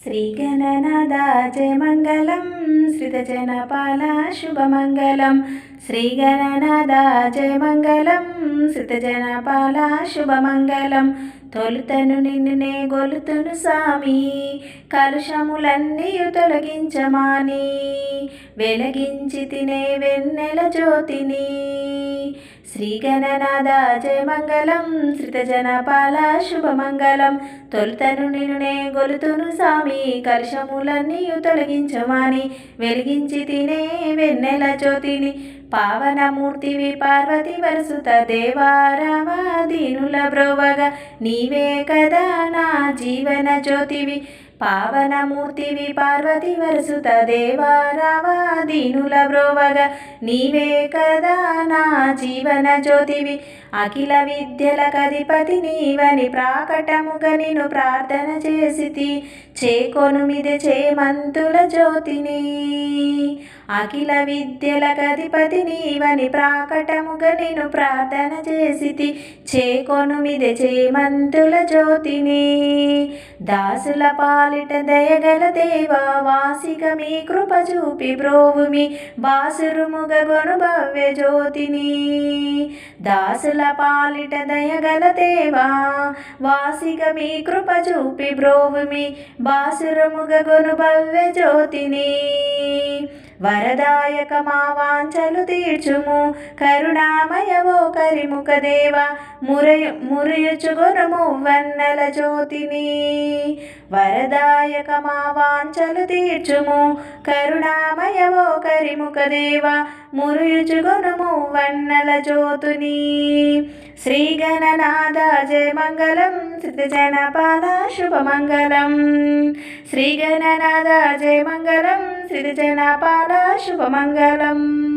శ్రీగణనాథ జయమంగళం శ్రితజనపాల శుభమంగళం. శ్రీగణనాథ జయమంగళం శ్రితజనపాల శుభమంగళం. తొలుతను నిన్నునే గొలుతును సామి, కలుషములన్నీ తొలగించమాని, వెలిగించి తినే వెన్నెల జ్యోతిని. శ్రీగణనాథ జయమంగళం శ్రితజనపాల శుభమంగళం. తొలుతను నిన్నునే గొలుతును సామి, కలుషములన్నీ తొలగించమాని, వెలిగించి తినే వెన్నెల జ్యోతిని. పావనమూర్తివి పార్వతి వరసుత దేవారామ దీనుల బ్రోవగా, నీవే కదా నా జీవన జ్యోతివి. పావనమూర్తివి పార్వతి వరసుత దేవారామ దీనుల బ్రోవగా, నీవే కదా నా జీవన జ్యోతివి. అఖిల విద్యలకధిపతి నీవని ప్రాకటముగా నిన్ను ప్రార్థన చేసితి, చేకొనుమిది చేమంతుల జ్యోతిని. అఖిల విద్యలకధిపతి నీవని ప్రాకటముగా నిన్ను ప్రార్థన చేసితి, చేకొనుమిది చేమంతుల జ్యోతిని. దాసుల పాలిట దయగల దేవా వాసిక మీ కృప చూపి బ్రోవుమి, బాసురుముగ గొను భవ్య జ్యోతిని. దాసుల పాలిట దయగల దేవా వాసిక మీ కృప చూపి బ్రోవుమి, బాసురుముగ గొను భవ్య జ్యోతిని. వరదాయక మా వాంఛలు తీర్చుము, కరుణామయవో కరిముఖ దేవా, మురియుచుగొనుము వన్నెల జ్యోతిని. వరదాయక మా వాంఛలు తీర్చుము, కరుణామయవో కరిముఖ దేవా, మురియుచుగొనుము వన్నెల జ్యోతిని. శ్రీగణనాథ జయమంగళం శ్రితజనపాల శుభమంగళం. శ్రీగణనాథ జయమంగళం శ్రితజనపాల శుభమంగళం.